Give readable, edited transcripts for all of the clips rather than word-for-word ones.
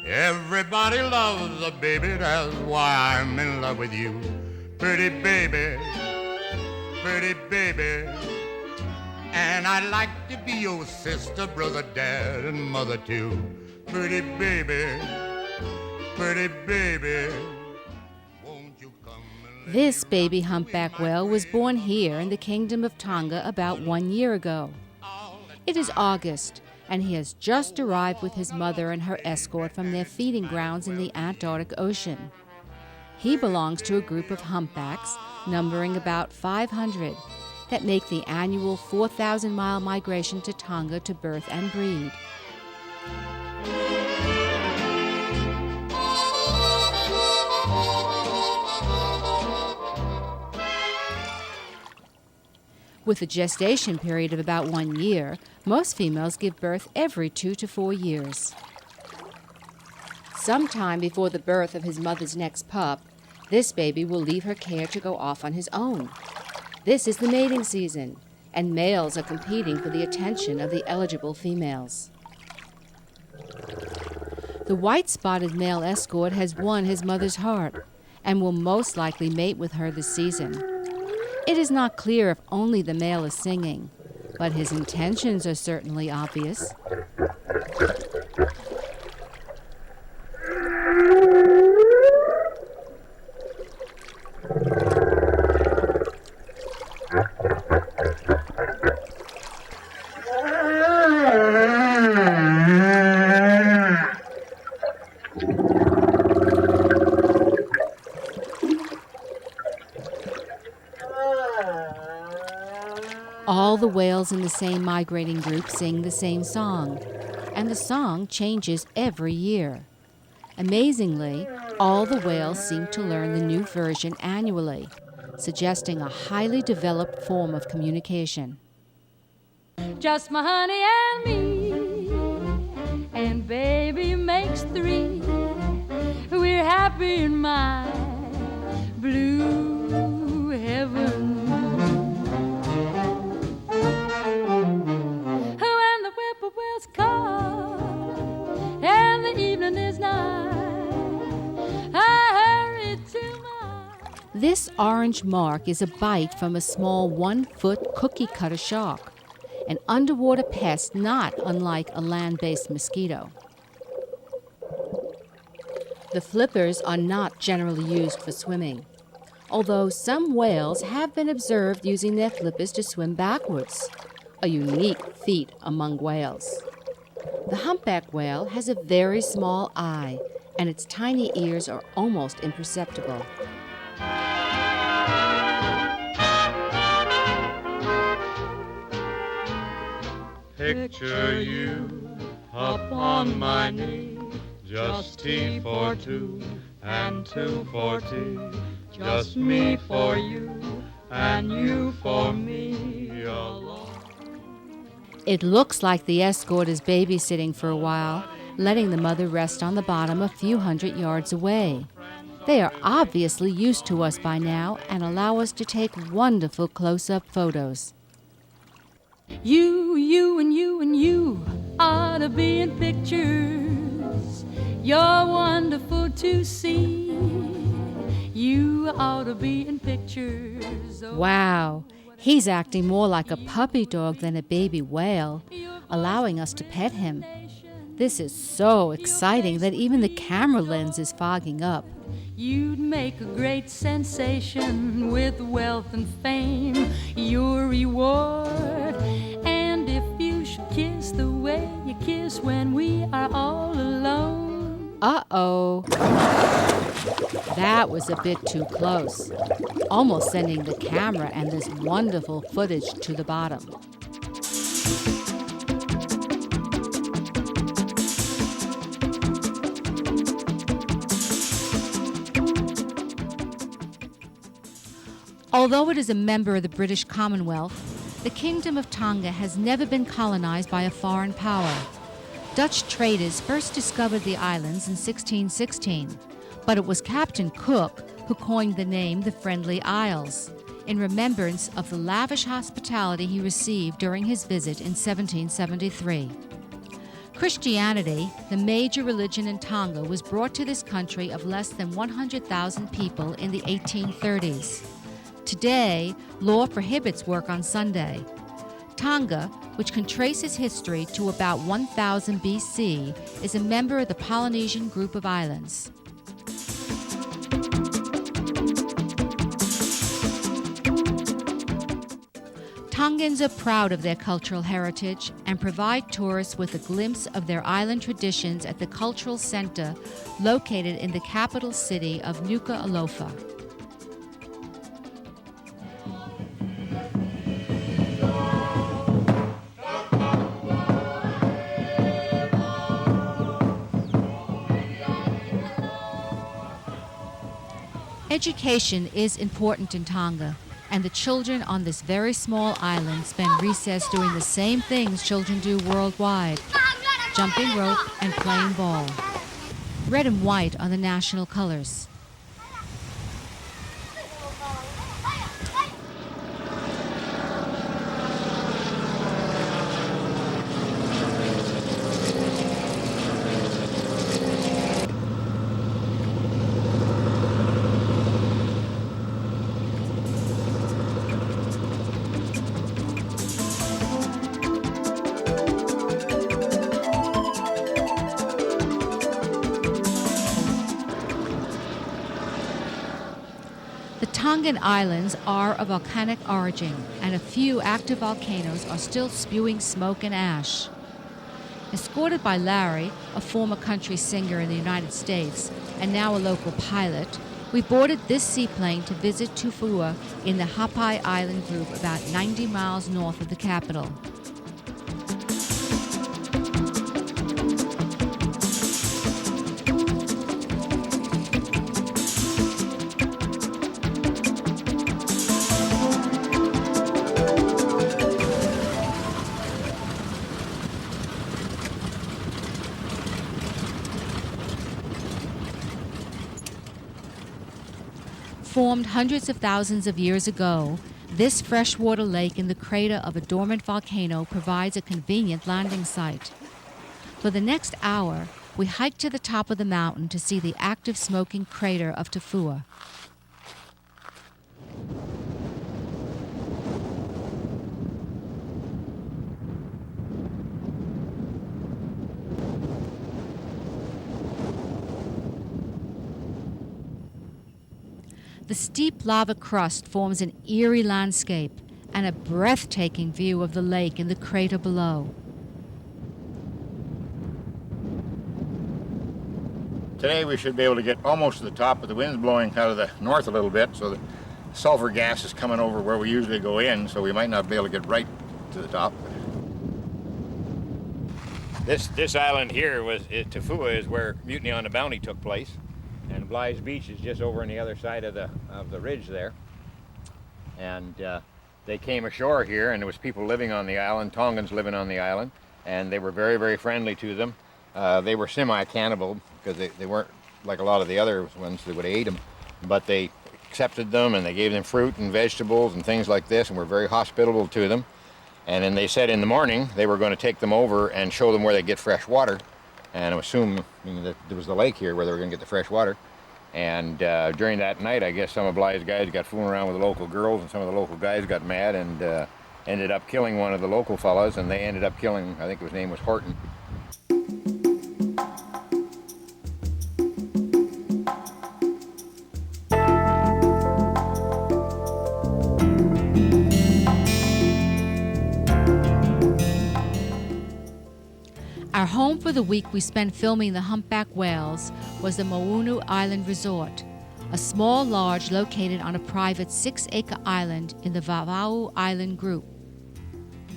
Everybody loves a baby, that's why I'm in love with you. Pretty baby, pretty baby. And I'd like to be your sister, brother, dad, and mother too. Pretty baby, pretty baby. Won't you come and This baby humpback whale was born here in the Kingdom of Tonga about 1 year ago. It is August, and he has just arrived with his mother and her escort from their feeding grounds in the Antarctic Ocean. He belongs to a group of humpbacks, numbering about 500, that make the annual 4,000-mile migration to Tonga to birth and breed. With a gestation period of about 1 year, most females give birth every 2 to 4 years. Sometime before the birth of his mother's next pup, this baby will leave her care to go off on his own. This is the mating season, and males are competing for the attention of the eligible females. The white-spotted male escort has won his mother's heart and will most likely mate with her this season. It is not clear if only the male is singing, but his intentions are certainly obvious. All the whales in the same migrating group sing the same song, and the song changes every year. Amazingly, all the whales seem to learn the new version annually, suggesting a highly developed form of communication. Just my honey and me, and baby makes 3. We're happy in my blue heaven. When the whippoorwills call and the evening is nigh, I hurry to my... This orange mark is a bite from a small 1-foot cookie cutter shark, an underwater pest not unlike a land-based mosquito. The flippers are not generally used for swimming, although some whales have been observed using their flippers to swim backwards, a unique feat among whales. The humpback whale has a very small eye, and its tiny ears are almost imperceptible. Picture you up on my knee, just tea for 2 and 2 for tea, just me for you and you for me alone. It looks like the escort is babysitting for a while, letting the mother rest on the bottom a few hundred yards away. They are obviously used to us by now and allow us to take wonderful close-up photos. You and you and you ought to be in pictures. You're wonderful to see. You ought to be in pictures. Wow, he's acting more like a puppy dog than a baby whale, allowing us to pet him. This is so exciting that even the camera lens is fogging up. You'd make a great sensation with wealth and fame, your reward. And if you should kiss the way you kiss when we are all alone. Uh-oh. That was a bit too close, almost sending the camera and this wonderful footage to the bottom. Although it is a member of the British Commonwealth, the Kingdom of Tonga has never been colonized by a foreign power. Dutch traders first discovered the islands in 1616, but it was Captain Cook who coined the name the Friendly Isles, in remembrance of the lavish hospitality he received during his visit in 1773. Christianity, the major religion in Tonga, was brought to this country of less than 100,000 people in the 1830s. Today, law prohibits work on Sunday. Tonga, which can trace its history to about 1000 BC, is a member of the Polynesian group of islands. Tongans are proud of their cultural heritage and provide tourists with a glimpse of their island traditions at the cultural center located in the capital city of Nuku'alofa. Education is important in Tonga, and the children on this very small island spend recess doing the same things children do worldwide: jumping rope and playing ball. Red and white are the national colors. The Tongan Islands are of volcanic origin, and a few active volcanoes are still spewing smoke and ash. Escorted by Larry, a former country singer in the United States and now a local pilot, we boarded this seaplane to visit Tufua in the Hapai Island group about 90 miles north of the capital. Formed hundreds of thousands of years ago, this freshwater lake in the crater of a dormant volcano provides a convenient landing site. For the next hour, we hiked to the top of the mountain to see the active smoking crater of Tufua. The steep lava crust forms an eerie landscape and a breathtaking view of the lake in the crater below. Today we should be able to get almost to the top, but the wind's blowing out of the north a little bit, so the sulfur gas is coming over where we usually go in, so we might not be able to get right to the top. This island here Tufua is where Mutiny on the Bounty took place. And Bly's Beach is just over on the other side of the ridge there. And they came ashore here, and there was people living on the island, Tongans living on the island, and they were very, very friendly to them. They were semi-cannibal because they weren't like a lot of the other ones that would have ate them, but they accepted them and they gave them fruit and vegetables and things like this, and were very hospitable to them. And then they said in the morning they were going to take them over and show them where they get fresh water. And I assume that there was the lake here where they were going to get the fresh water. And during that night, I guess some of Bly's guys got fooling around with the local girls, and some of the local guys got mad and ended up killing one of the local fellas, and they ended up killing, I think his name was Horton. Our home for the week we spent filming the humpback whales was the Mounu Island Resort, a small lodge located on a private 6-acre island in the Vavau Island group.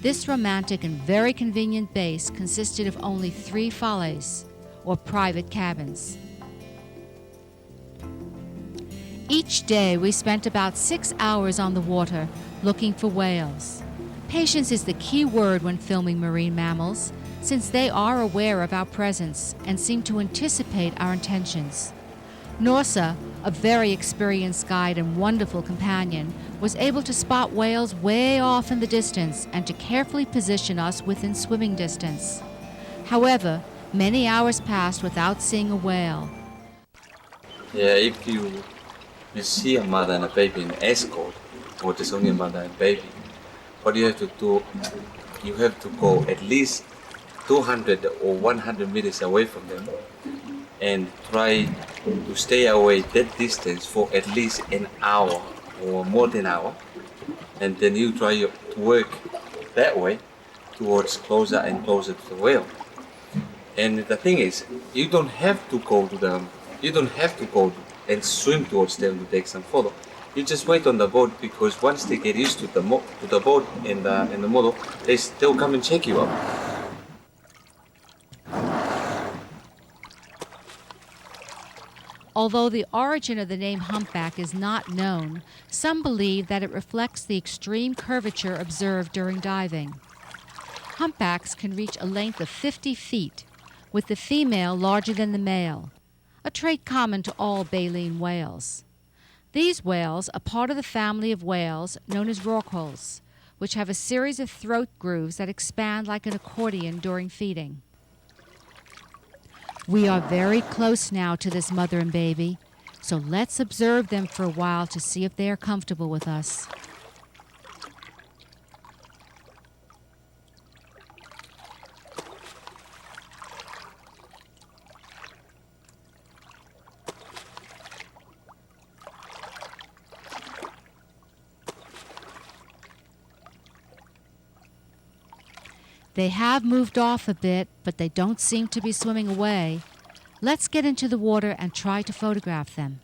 This romantic and very convenient base consisted of only 3 fales, or private cabins. Each day we spent about 6 hours on the water looking for whales. Patience is the key word when filming marine mammals, since they are aware of our presence and seem to anticipate our intentions. Norsa, a very experienced guide and wonderful companion, was able to spot whales way off in the distance and to carefully position us within swimming distance. However, many hours passed without seeing a whale. Yeah, if you see a mother and a baby in escort, or there's only a mother and baby, what you have to do, you have to go at least 200 or 100 meters away from them and try to stay away that distance for at least an hour or more than an hour, and then you try to work that way towards closer and closer to the whale. And the thing is, you don't have to go and swim towards them to take some photo. You just wait on the boat, because once they get used to the boat and the model, they'll come and check you out. Although the origin of the name humpback is not known, some believe that it reflects the extreme curvature observed during diving. Humpbacks can reach a length of 50 feet, with the female larger than the male, a trait common to all baleen whales. These whales are part of the family of whales known as rorquals, which have a series of throat grooves that expand like an accordion during feeding. We are very close now to this mother and baby, so let's observe them for a while to see if they are comfortable with us. They have moved off a bit, but they don't seem to be swimming away. Let's get into the water and try to photograph them.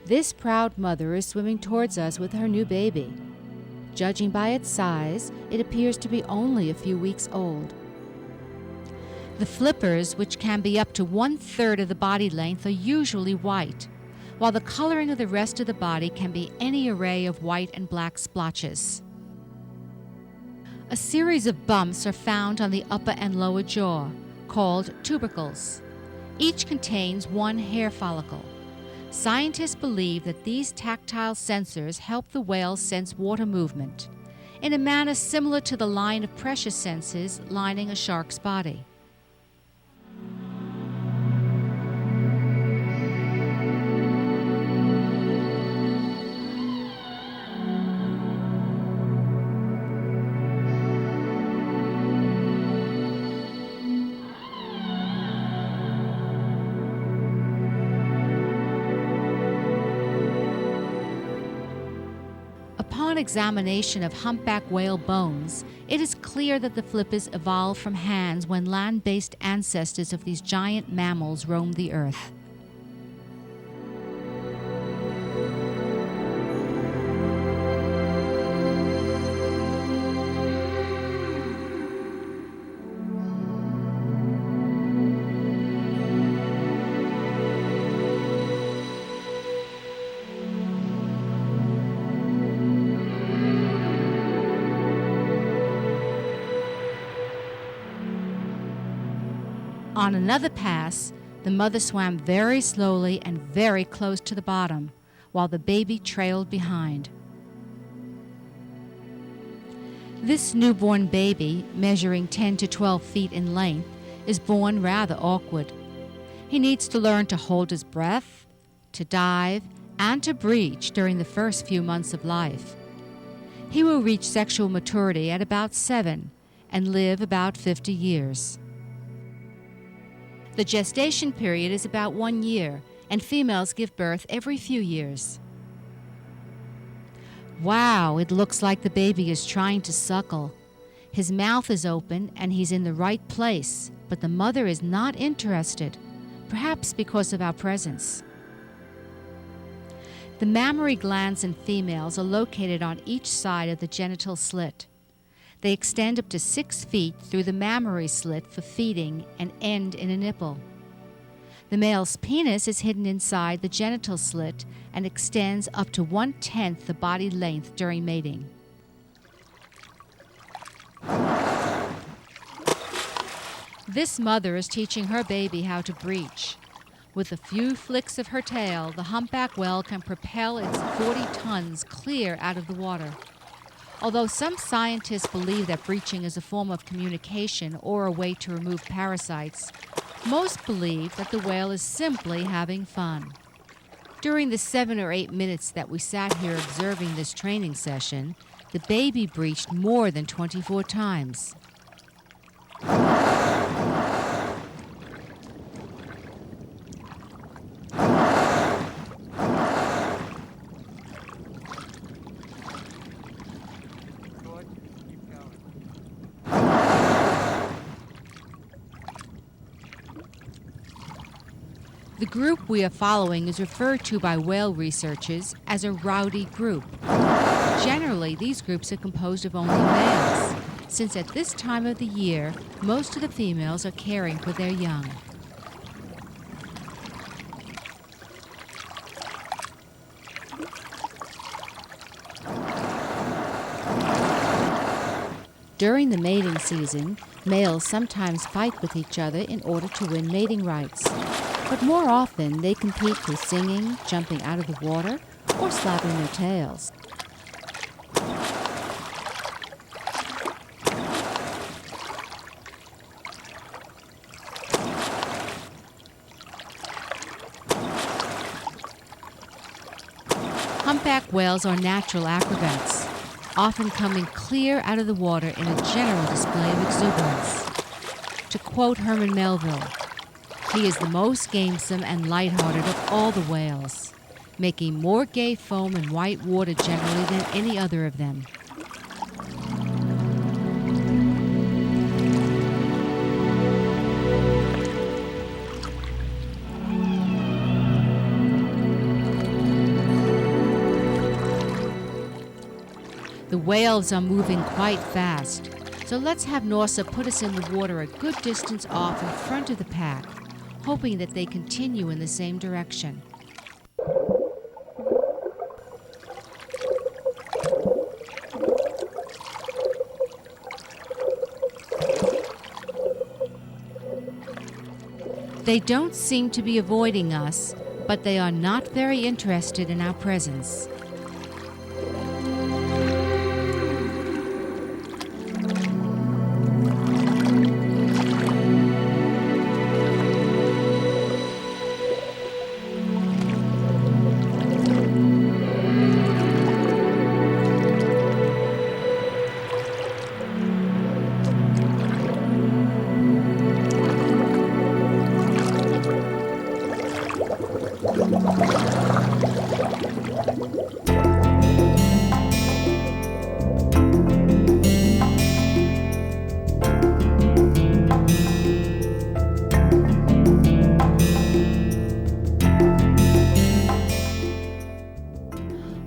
This proud mother is swimming towards us with her new baby. Judging by its size, it appears to be only a few weeks old. The flippers, which can be up to 1/3 of the body length, are usually white, while the coloring of the rest of the body can be any array of white and black splotches. A series of bumps are found on the upper and lower jaw, called tubercles. Each contains one hair follicle. Scientists believe that these tactile sensors help the whale sense water movement, in a manner similar to the line of pressure sensors lining a shark's body. Upon examination of humpback whale bones, it is clear that the flippers evolved from hands when land-based ancestors of these giant mammals roamed the earth. On another pass, the mother swam very slowly and very close to the bottom, while the baby trailed behind. This newborn baby, measuring 10 to 12 feet in length, is born rather awkward. He needs to learn to hold his breath, to dive, and to breach during the first few months of life. He will reach sexual maturity at about 7 and live about 50 years. The gestation period is about 1 year, and females give birth every few years. Wow, it looks like the baby is trying to suckle. His mouth is open and he's in the right place, but the mother is not interested, perhaps because of our presence. The mammary glands in females are located on each side of the genital slit. They extend up to 6 feet through the mammary slit for feeding and end in a nipple. The male's penis is hidden inside the genital slit and extends up to 1/10 the body length during mating. This mother is teaching her baby how to breach. With a few flicks of her tail, the humpback whale can propel its 40 tons clear out of the water. Although some scientists believe that breaching is a form of communication or a way to remove parasites, most believe that the whale is simply having fun. During the 7 or 8 minutes that we sat here observing this training session, the baby breached more than 24 times. The group we are following is referred to by whale researchers as a rowdy group. Generally, these groups are composed of only males, since at this time of the year, most of the females are caring for their young. During the mating season, males sometimes fight with each other in order to win mating rights. But more often, they compete through singing, jumping out of the water, or slapping their tails. Humpback whales are natural acrobats, often coming clear out of the water in a general display of exuberance. To quote Herman Melville, "He is the most gamesome and lighthearted of all the whales, making more gay foam and white water generally than any other of them." The whales are moving quite fast, so let's have Norsa put us in the water a good distance off in front of the pack, hoping that they continue in the same direction. They don't seem to be avoiding us, but they are not very interested in our presence.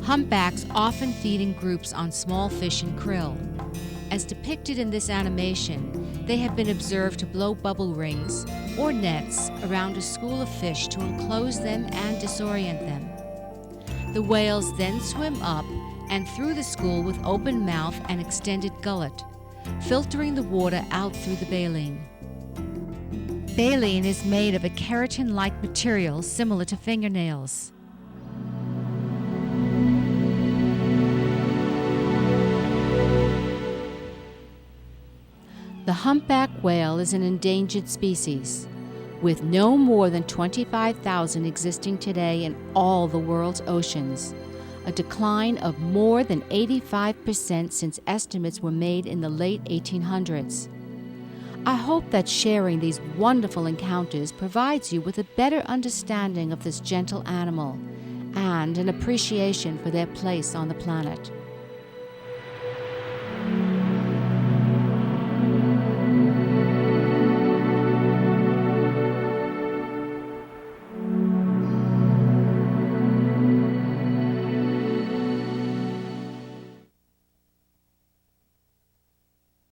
Humpbacks often feed in groups on small fish and krill. As depicted in this animation, they have been observed to blow bubble rings or nets around a school of fish to enclose them and disorient them. The whales then swim up and through the school with open mouth and extended gullet, filtering the water out through the baleen. Baleen is made of a keratin-like material similar to fingernails. The humpback whale is an endangered species, with no more than 25,000 existing today in all the world's oceans, a decline of more than 85% since estimates were made in the late 1800s. I hope that sharing these wonderful encounters provides you with a better understanding of this gentle animal and an appreciation for their place on the planet.